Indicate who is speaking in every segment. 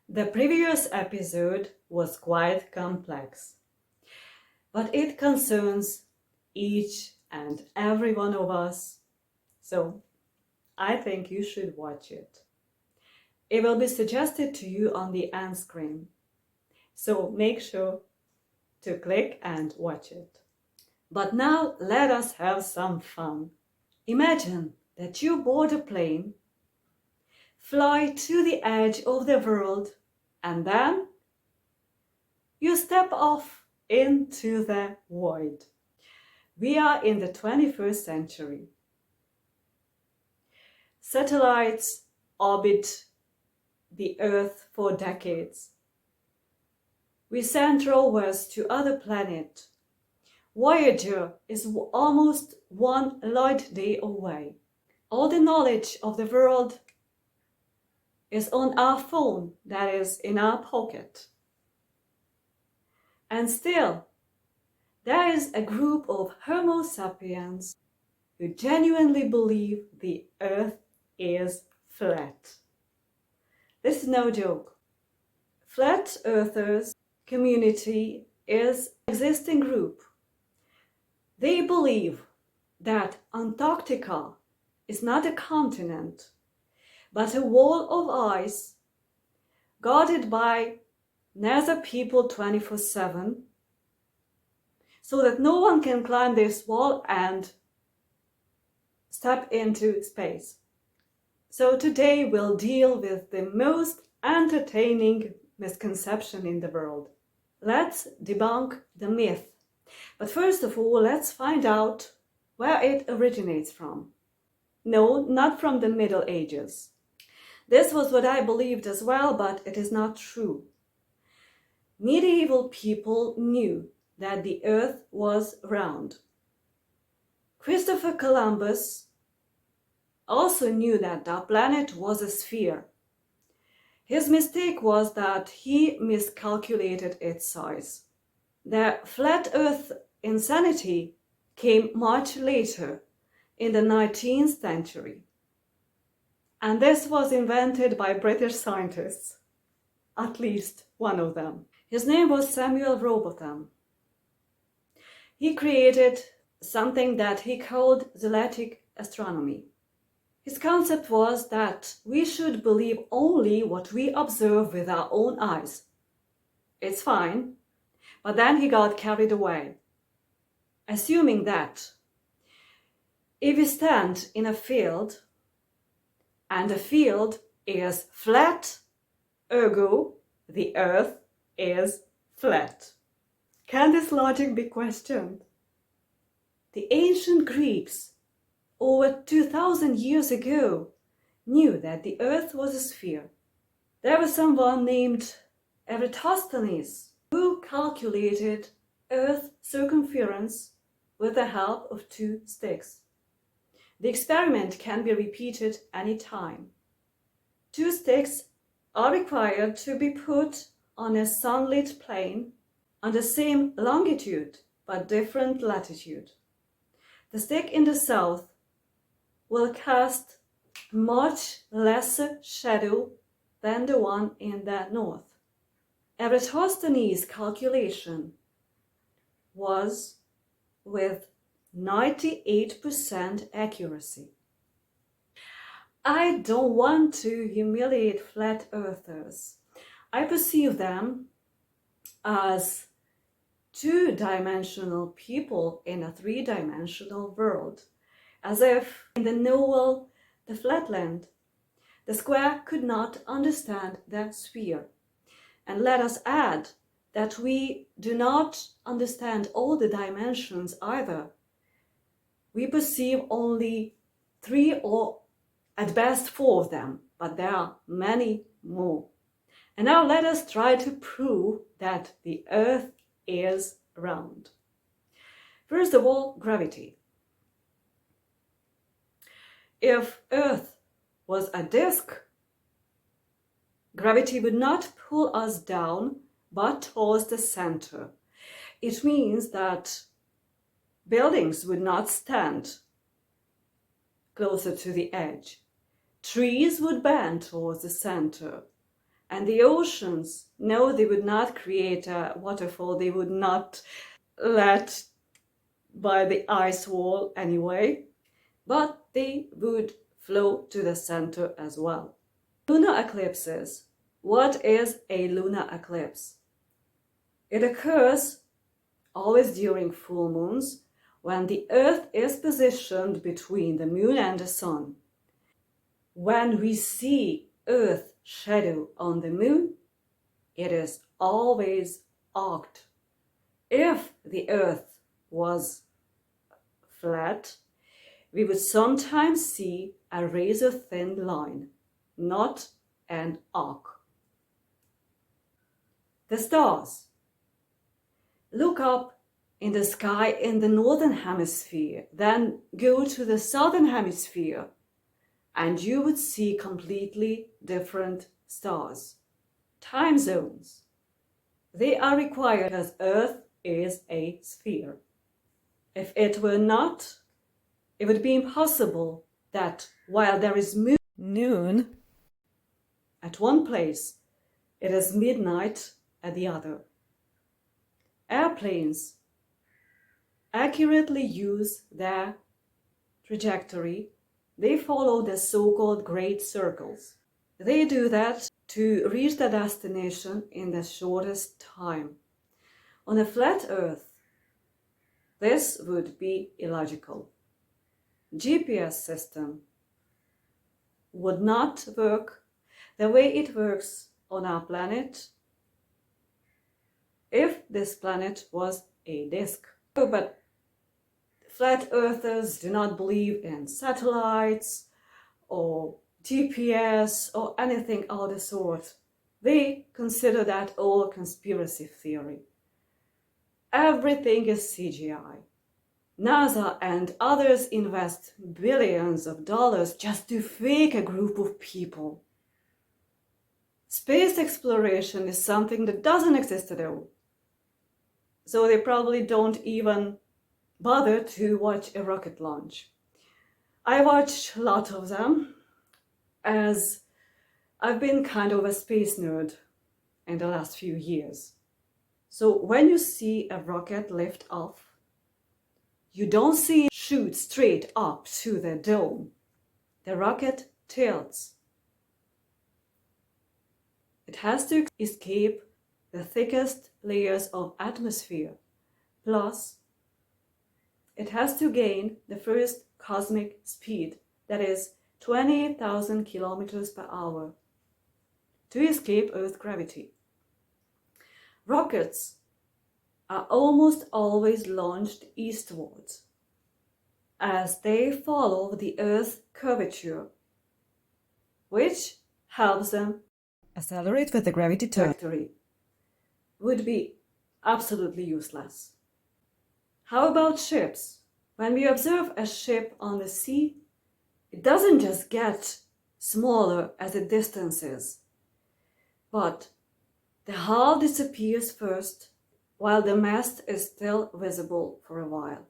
Speaker 1: The previous episode was quite complex, but it concerns each and every one of us, so I think you should watch it. It will be suggested to you on the end screen, so make sure to click and watch it. But now let us have some fun. Imagine that you board a plane, fly to the edge of the world, and then you step off into the void. We are in the 21st century. Satellites orbit the Earth for decades. We send rovers to other planets. Voyager is almost 1 light day away. All the knowledge of the world is on our phone, that is, in our pocket. And still, there is a group of Homo sapiens who genuinely believe the Earth is flat. This is no joke. Flat Earthers community is an existing group. They believe that Antarctica is not a continent, but a wall of ice guarded by NASA people 24/7, so that no one can climb this wall and step into space. So today we'll deal with the most entertaining misconception in the world. Let's debunk the myth. But first of all, let's find out where it originates from. No, not from the Middle Ages. This was what I believed as well, but it is not true. Medieval people knew that the Earth was round. Christopher Columbus also knew that our planet was a sphere. His mistake was that he miscalculated its size. The flat Earth insanity came much later, in the 19th century. And this was invented by British scientists, at least one of them. His name was Samuel Rowbotham. He created something that he called zealothic astronomy. His concept was that we should believe only what we observe with our own eyes. It's fine, but then he got carried away, assuming that if we stand in a field and the field is flat, ergo the Earth is flat. Can this logic be questioned? The ancient Greeks, over 2,000 years ago, knew that the Earth was a sphere. There was someone named Eratosthenes who calculated Earth's circumference with the help of 2 sticks. The experiment can be repeated any time. 2 sticks are required to be put on a sunlit plane on the same longitude but different latitude. The stick in the south will cast much lesser shadow than the one in the north. Eratosthenes' calculation was with 98% accuracy. I don't want to humiliate flat earthers. I perceive them as 2-dimensional people in a 3-dimensional world, as if in the novel The Flatland, the square could not understand the sphere. And let us add that we do not understand all the dimensions either. We perceive only 3 or at best 4 of them, but there are many more. And now let us try to prove that the Earth is round. First of all, gravity. If Earth was a disk, gravity would not pull us down, but towards the center. It means that buildings would not stand closer to the edge. Trees would bend towards the center. And the oceans, no, they would not create a waterfall. They would not let by the ice wall anyway, but they would flow to the center as well. Lunar eclipses. What is a lunar eclipse? It occurs always during full moons when the Earth is positioned between the moon and the sun. When we see Earth's shadow on the moon, it is always arced. If the Earth was flat, we would sometimes see a razor-thin line, not an arc. The stars. Look up in the sky in the northern hemisphere, then go to the southern hemisphere, and you would see completely different stars. Time zones. They are required because Earth is a sphere. If it were not, it would be impossible that while there is noon at one place, it is midnight at the other. Airplanes accurately use their trajectory. They follow the so-called great circles. They do that to reach the destination in the shortest time. On a flat Earth, this would be illogical. GPS system would not work the way it works on our planet if this planet was a disk. But flat earthers do not believe in satellites or GPS or anything of the sort. They consider that all conspiracy theory. Everything is CGI. NASA and others invest billions of dollars just to fake a group of people. Space exploration is something that doesn't exist at all. So they probably don't even bother to watch a rocket launch. I watch a lot of them, as I've been kind of a space nerd in the last few years. So when you see a rocket lift off, you don't see it shoot straight up to the dome. The rocket tilts. It has to escape the thickest layers of atmosphere. Plus, it has to gain the first cosmic speed, that is 28,000 kilometers per hour, to escape Earth's gravity. Rockets are almost always launched eastwards, as they follow the Earth's curvature, which helps them accelerate with the gravity trajectory. Would be absolutely useless. How about ships? When we observe a ship on the sea, it doesn't just get smaller as it distances, but the hull disappears first while the mast is still visible for a while,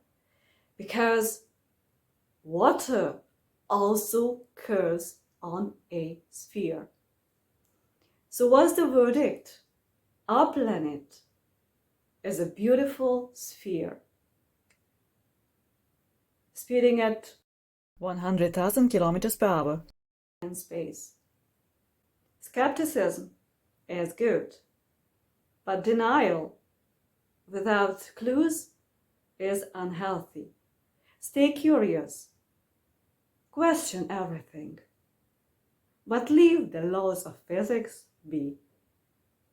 Speaker 1: because water also curves on a sphere. So what's the verdict? Our planet is a beautiful sphere, speeding at 100,000 kilometers per hour in space. Skepticism is good, but denial without clues is unhealthy. Stay curious, question everything, but leave the laws of physics be.